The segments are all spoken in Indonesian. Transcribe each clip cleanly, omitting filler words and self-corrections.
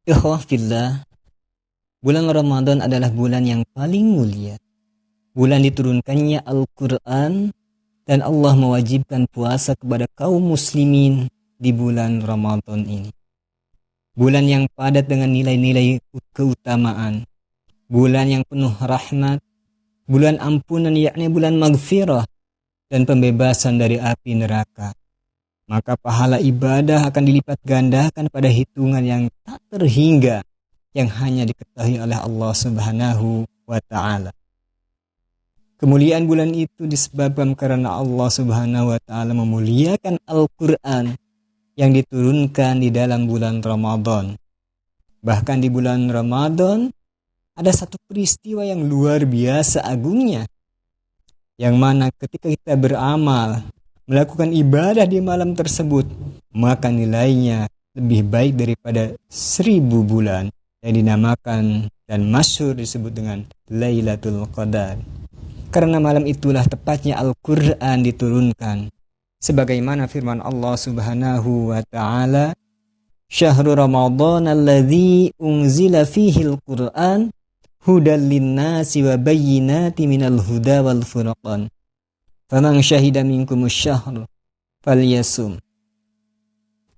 Ikhwah fillah, bulan Ramadan adalah bulan yang paling mulia. Bulan diturunkannya Al-Quran dan Allah mewajibkan puasa kepada kaum muslimin di bulan Ramadan ini. Bulan yang padat dengan nilai-nilai keutamaan. Bulan yang penuh rahmat. Bulan ampunan, yakni bulan maghfirah dan pembebasan dari api neraka. Maka pahala ibadah akan dilipat gandakan pada hitungan yang tak terhingga, yang hanya diketahui oleh Allah Subhanahu wa Ta'ala. Kemuliaan bulan itu disebabkan karena Allah Subhanahu wa Ta'ala memuliakan Al-Quran yang diturunkan di dalam bulan Ramadan. Bahkan di bulan Ramadan ada satu peristiwa yang luar biasa agungnya, yang mana ketika kita beramal, melakukan ibadah di malam tersebut, maka nilainya lebih baik daripada 1000 bulan, yang dinamakan dan masyhur disebut dengan Lailatul Qadar. Karena malam itulah tepatnya Al-Quran diturunkan. Sebagaimana firman Allah Subhanahu wa Ta'ala, Syahrul Ramadan alladzi unzila fihi al-Quran hudan linnasi wa bayyinati minal huda wal furqan. Faman syahida minkumus syahr falyasum.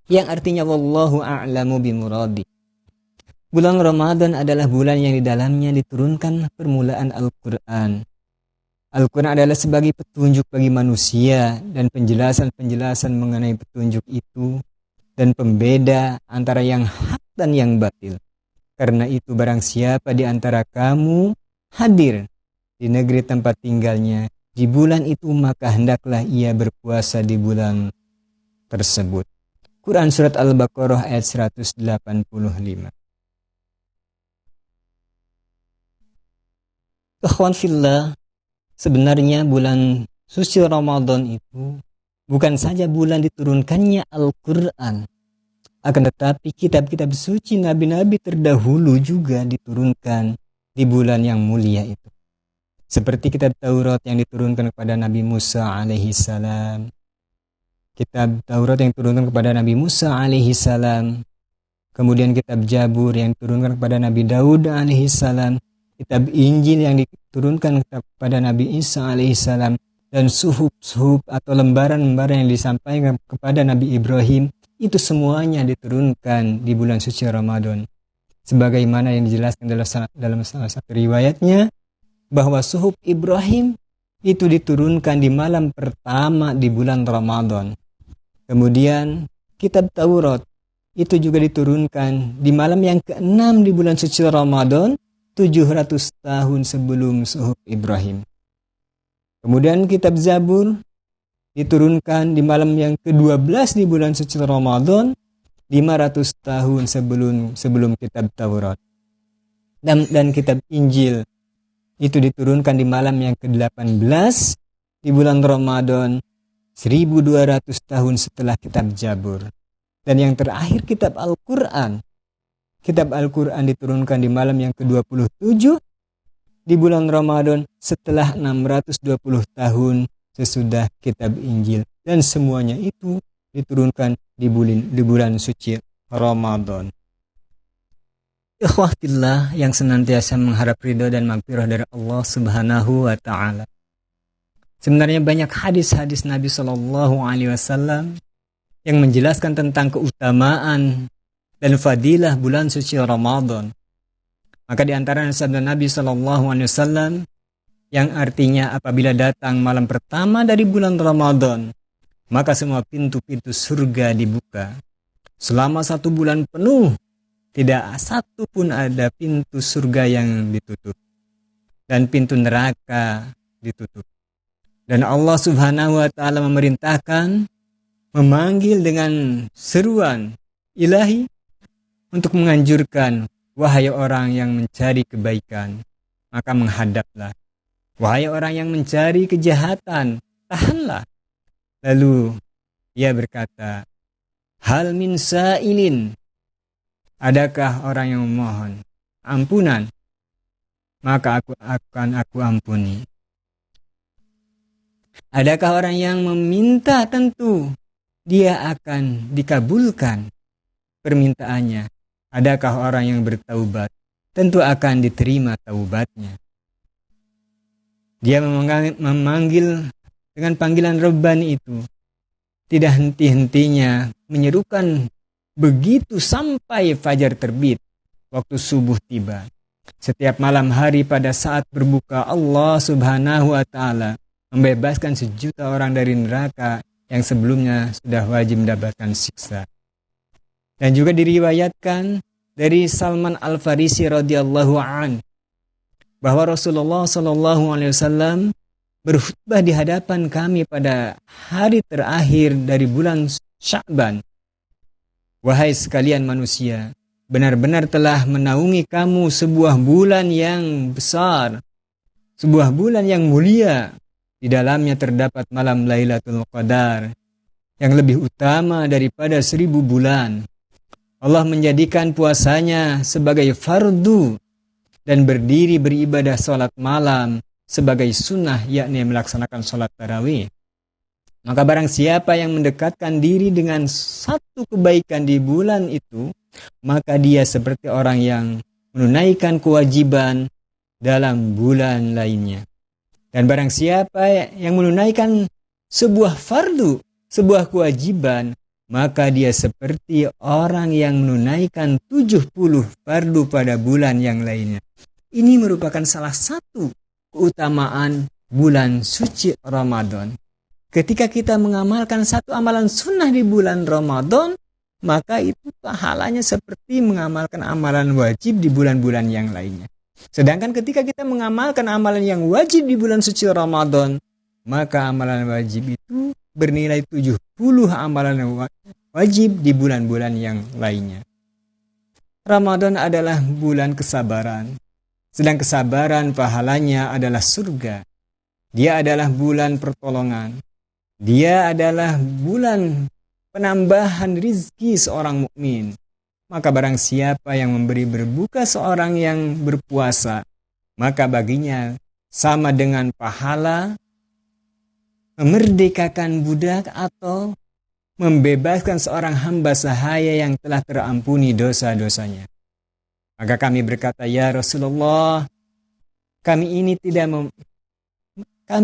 Yang artinya wallahu a'lamu bimuradi. Bulan Ramadan adalah bulan yang di dalamnya diturunkan permulaan Al-Quran. Al-Quran adalah sebagai petunjuk bagi manusia dan penjelasan-penjelasan mengenai petunjuk itu dan pembeda antara yang hak dan yang batil. Karena itu barang siapa di antara kamu hadir di negeri tempat tinggalnya di bulan itu, maka hendaklah ia berpuasa di bulan tersebut. Quran Surat Al-Baqarah ayat 185. Ikhwan fillah, sebenarnya bulan suci Ramadan itu bukan saja bulan diturunkannya Al-Quran, akan tetapi kitab-kitab suci nabi-nabi terdahulu juga diturunkan di bulan yang mulia itu. Seperti kitab Taurat yang diturunkan kepada Nabi Musa alaihi salam. Kitab Taurat yang diturunkan kepada Nabi Musa alaihi salam. Kemudian kitab Jabur yang diturunkan kepada Nabi Daud alaihi salam. Kitab Injil yang diturunkan kepada Nabi Isa alaihi salam. Dan suhuf-suhuf atau lembaran-lembaran yang disampaikan kepada Nabi Ibrahim. Itu semuanya diturunkan di bulan suci Ramadan. Sebagaimana yang dijelaskan dalam salah satu riwayatnya, bahwa suhuf Ibrahim itu diturunkan di malam pertama di bulan Ramadan. Kemudian kitab Taurat itu juga diturunkan di malam yang ke-6 di bulan suci Ramadan, 700 tahun sebelum suhuf Ibrahim. Kemudian kitab Zabur diturunkan di malam yang ke-12 di bulan suci Ramadan, 500 tahun sebelum kitab Taurat. Dan kitab Injil itu diturunkan di malam yang ke-18 di bulan Ramadan, 1200 tahun setelah kitab Jabur. Dan yang terakhir kitab Al-Quran. Kitab Al-Quran diturunkan di malam yang ke-27 di bulan Ramadan setelah 620 tahun sesudah kitab Injil. Dan semuanya itu diturunkan di bulan suci Ramadan. Ikhwah fillah yang senantiasa mengharap ridho dan maghfirah dari Allah Subhanahu wa Ta'ala. Sebenarnya banyak hadis-hadis Nabi Shallallahu Alaihi Wasallam yang menjelaskan tentang keutamaan dan fadilah bulan suci Ramadan. Maka di antara sabda Nabi Shallallahu Alaihi Wasallam yang artinya apabila datang malam pertama dari bulan Ramadan, maka semua pintu-pintu surga dibuka. Selama 1 bulan penuh, tidak satu pun ada pintu surga yang ditutup. Dan pintu neraka ditutup. Dan Allah Subhanahu wa Ta'ala memerintahkan, memanggil dengan seruan ilahi untuk menganjurkan, wahai orang yang mencari kebaikan, maka menghadaplah. Wahai orang yang mencari kejahatan, tahanlah. Lalu ia berkata, hal min sa'ilin, adakah orang yang memohon ampunan? Maka aku ampuni. Adakah orang yang meminta? Tentu dia akan dikabulkan permintaannya. Adakah orang yang bertaubat? Tentu akan diterima taubatnya. Dia memanggil dengan panggilan Rabbani itu. Tidak henti-hentinya menyerukan begitu sampai fajar terbit, waktu subuh tiba. Setiap malam hari pada saat berbuka, Allah Subhanahu wa Ta'ala membebaskan sejuta orang dari neraka yang sebelumnya sudah wajib mendapatkan siksa. Dan juga diriwayatkan dari Salman Al-Farisi radhiyallahu an bahwa Rasulullah sallallahu alaihi wasallam berkhutbah di hadapan kami pada hari terakhir dari bulan Sya'ban. Wahai sekalian manusia, benar-benar telah menaungi kamu sebuah bulan yang besar, sebuah bulan yang mulia. Di dalamnya terdapat malam Lailatul Qadar yang lebih utama daripada 1000 bulan. Allah menjadikan puasanya sebagai fardu dan berdiri beribadah sholat malam sebagai sunnah, yakni melaksanakan sholat tarawih. Maka barang siapa yang mendekatkan diri dengan satu kebaikan di bulan itu, maka dia seperti orang yang menunaikan kewajiban dalam bulan lainnya. Dan barang siapa yang menunaikan sebuah fardu, sebuah kewajiban, maka dia seperti orang yang menunaikan 70 fardu pada bulan yang lainnya. Ini merupakan salah satu keutamaan bulan suci Ramadan. Ketika kita mengamalkan satu amalan sunnah di bulan Ramadan, maka itu pahalanya seperti mengamalkan amalan wajib di bulan-bulan yang lainnya. Sedangkan ketika kita mengamalkan amalan yang wajib di bulan suci Ramadan, maka amalan wajib itu bernilai 70 amalan wajib di bulan-bulan yang lainnya. Ramadan adalah bulan kesabaran. Sedang kesabaran pahalanya adalah surga. Dia adalah bulan pertolongan. Dia adalah bulan penambahan rizki seorang mukmin. Maka barang siapa yang memberi berbuka seorang yang berpuasa, maka baginya sama dengan pahala memerdekakan budak atau membebaskan seorang hamba sahaya yang telah terampuni dosa-dosanya. Maka kami berkata, ya Rasulullah, kami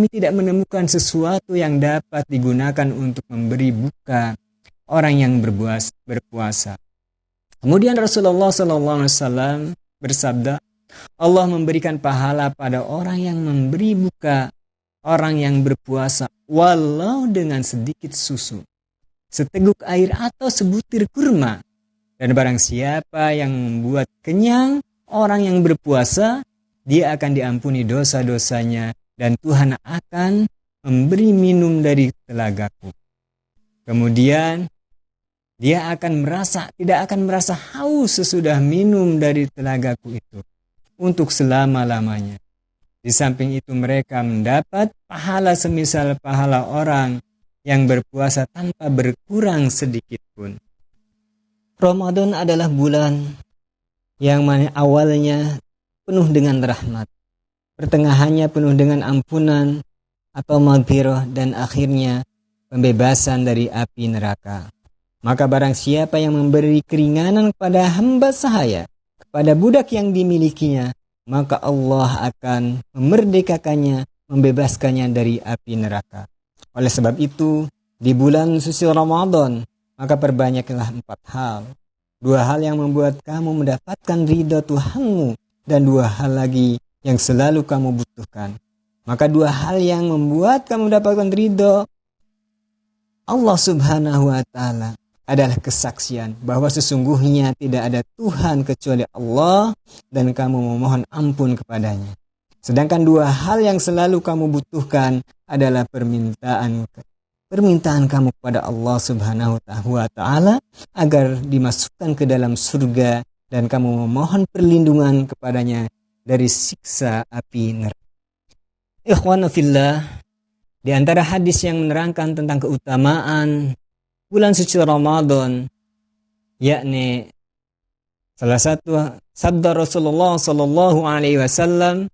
tidak menemukan sesuatu yang dapat digunakan untuk memberi buka orang yang berpuasa. Kemudian Rasulullah SAW bersabda, Allah memberikan pahala pada orang yang memberi buka orang yang berpuasa, walau dengan sedikit susu, seteguk air atau sebutir kurma. Dan barang siapa yang membuat kenyang orang yang berpuasa, dia akan diampuni dosa-dosanya dan Tuhan akan memberi minum dari telagaku. Kemudian dia tidak akan merasa haus sesudah minum dari telagaku itu untuk selama-lamanya. Di samping itu mereka mendapat pahala semisal pahala orang yang berpuasa tanpa berkurang sedikit pun. Ramadan adalah bulan yang mana awalnya penuh dengan rahmat, pertengahannya penuh dengan ampunan atau maghfirah, dan akhirnya pembebasan dari api neraka. Maka barang siapa yang memberi keringanan kepada hamba sahaya, kepada budak yang dimilikinya, maka Allah akan memerdekakannya, membebaskannya dari api neraka. Oleh sebab itu, di bulan suci Ramadan, maka perbanyaklah 4 hal. 2 hal yang membuat kamu mendapatkan ridha Tuhanmu, dan 2 hal lagi yang selalu kamu butuhkan. Maka 2 hal yang membuat kamu mendapatkan ridha Allah Subhanahu wa Ta'ala adalah kesaksian bahwa sesungguhnya tidak ada Tuhan kecuali Allah, dan kamu memohon ampun kepadanya. Sedangkan 2 hal yang selalu kamu butuhkan adalah permintaan kamu kepada Allah Subhanahu wa Ta'ala agar dimasukkan ke dalam surga, dan kamu memohon perlindungan kepadanya dari siksa api neraka. Ikhwana fillah, di antara hadis yang menerangkan tentang keutamaan bulan suci Ramadan, yakni salah satu sabda Rasulullah sallallahu alaihi wasallam,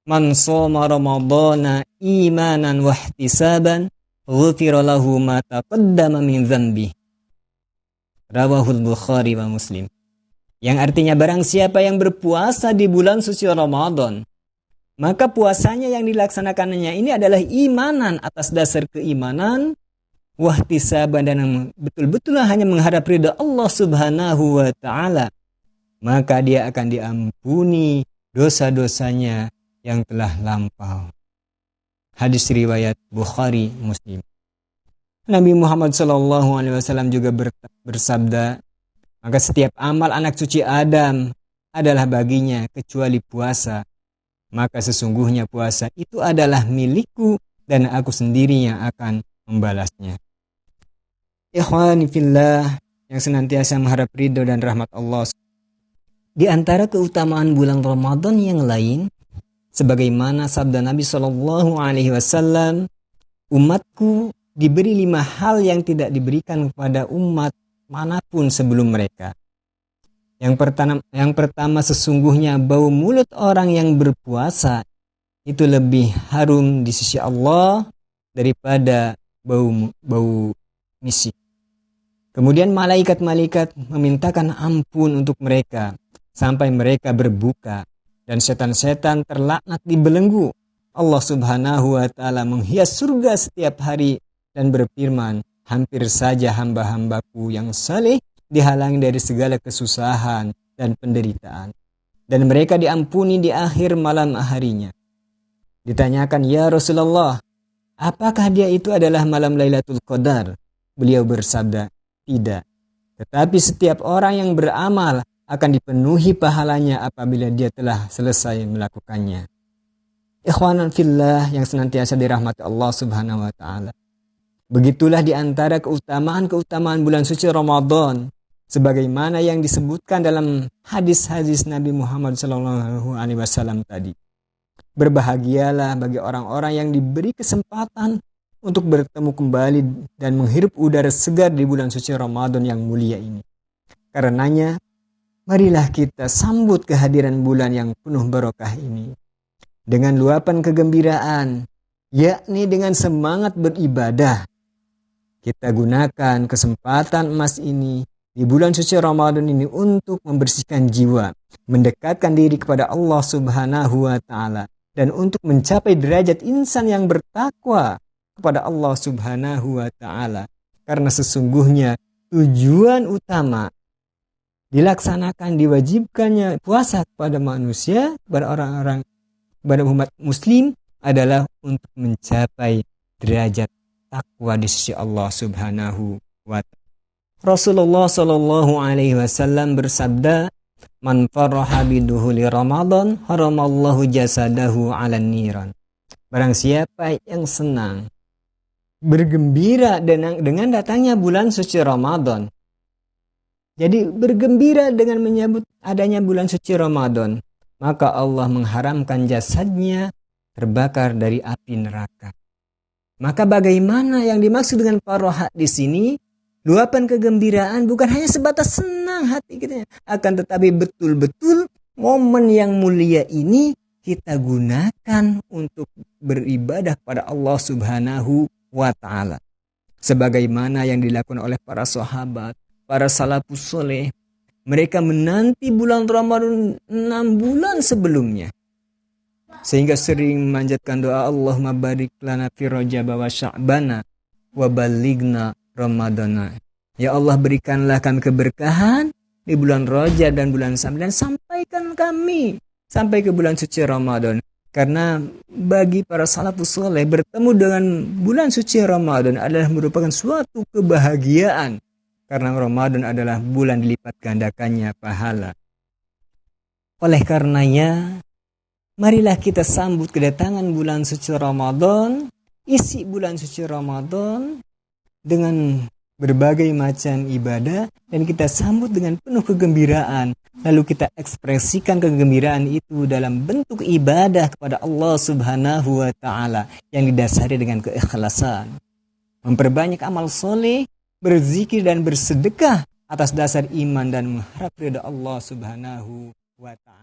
"Man shoma Ramadana imanan wa ihtisaban, ghufira lahu ma taqaddama min dhanbi." Rawahul Bukhari wa Muslim. Yang artinya barang siapa yang berpuasa di bulan suci Ramadan, maka puasanya yang dilaksanakannya ini adalah imanan, atas dasar keimanan, wahtisaban, dan betul-betul hanya mengharap ridha Allah Subhanahu wa taala, maka dia akan diampuni dosa-dosanya yang telah lampau. Hadis riwayat Bukhari Muslim. Nabi Muhammad SAW juga bersabda, maka setiap amal anak cucu Adam adalah baginya kecuali puasa. Maka sesungguhnya puasa itu adalah milikku dan aku sendiri yang akan membalasnya. Ikhwani fillah yang senantiasa mengharap ridho dan rahmat Allah. Di antara keutamaan bulan Ramadan yang lain, sebagaimana sabda Nabi SAW, umatku diberi 5 hal yang tidak diberikan kepada umat manapun sebelum mereka. Yang pertama, sesungguhnya bau mulut orang yang berpuasa itu lebih harum di sisi Allah daripada bau misik. Kemudian malaikat-malaikat memintakan ampun untuk mereka sampai mereka berbuka, dan setan-setan terlaknat dibelenggu. Allah Subhanahu wa taala menghias surga setiap hari dan berfirman, hampir saja hamba-hambaku yang saleh dihalangi dari segala kesusahan dan penderitaan, dan mereka diampuni di akhir malam harinya. Ditanyakan, ya Rasulullah, apakah dia itu adalah malam Lailatul Qadar? Beliau bersabda, tidak. Tetapi setiap orang yang beramal akan dipenuhi pahalanya apabila dia telah selesai melakukannya. Ikhwanan fillah yang senantiasa dirahmati Allah Subhanahu wa taala. Begitulah di antara keutamaan-keutamaan bulan suci Ramadan, sebagaimana yang disebutkan dalam hadis-hadis Nabi Muhammad SAW tadi. Berbahagialah bagi orang-orang yang diberi kesempatan untuk bertemu kembali dan menghirup udara segar di bulan suci Ramadan yang mulia ini. Karenanya, marilah kita sambut kehadiran bulan yang penuh barokah ini dengan luapan kegembiraan, yakni dengan semangat beribadah. Kita gunakan kesempatan emas ini di bulan suci Ramadan ini untuk membersihkan jiwa, mendekatkan diri kepada Allah Subhanahu wa taala, dan untuk mencapai derajat insan yang bertakwa kepada Allah Subhanahu wa taala. Karena sesungguhnya tujuan utama dilaksanakan diwajibkannya puasa kepada manusia, kepada orang-orang, kepada umat muslim adalah untuk mencapai derajat takwa di sisi Allah Subhanahu wa taala. Rasulullah sallallahu alaihi wasallam bersabda, "Man faraha biduhuli Ramadan, haramallahu jasadahu 'alan niran." Barang siapa yang senang, bergembira dengan datangnya bulan suci Ramadan. Jadi bergembira dengan menyambut adanya bulan suci Ramadan, maka Allah mengharamkan jasadnya terbakar dari api neraka. Maka bagaimana yang dimaksud dengan faraha di sini? Luapan kegembiraan bukan hanya sebatas senang hati kita, akan tetapi betul-betul momen yang mulia ini kita gunakan untuk beribadah kepada Allah Subhanahu wa taala. Sebagaimana yang dilakukan oleh para sahabat, para salafus soleh, mereka menanti bulan Ramadan 6 bulan sebelumnya. Sehingga sering memanjatkan doa, Allahumma barik lana fi Rajab wa Sya'bana wa balighna Ramadana. Ya Allah, berikanlah kami keberkahan di bulan Rajab dan bulan Sya'ban, dan sampaikan kami sampai ke bulan suci Ramadan. Karena bagi para salafus soleh, bertemu dengan bulan suci Ramadan adalah merupakan suatu kebahagiaan. Karena Ramadan adalah bulan dilipat gandakannya pahala. Oleh karenanya, marilah kita sambut kedatangan bulan suci Ramadan, isi bulan suci Ramadan dengan berbagai macam ibadah, dan kita sambut dengan penuh kegembiraan. Lalu kita ekspresikan kegembiraan itu dalam bentuk ibadah kepada Allah Subhanahu wa taala yang didasari dengan keikhlasan. Memperbanyak amal soleh, berzikir dan bersedekah atas dasar iman dan mengharap ridha Allah Subhanahu wa taala.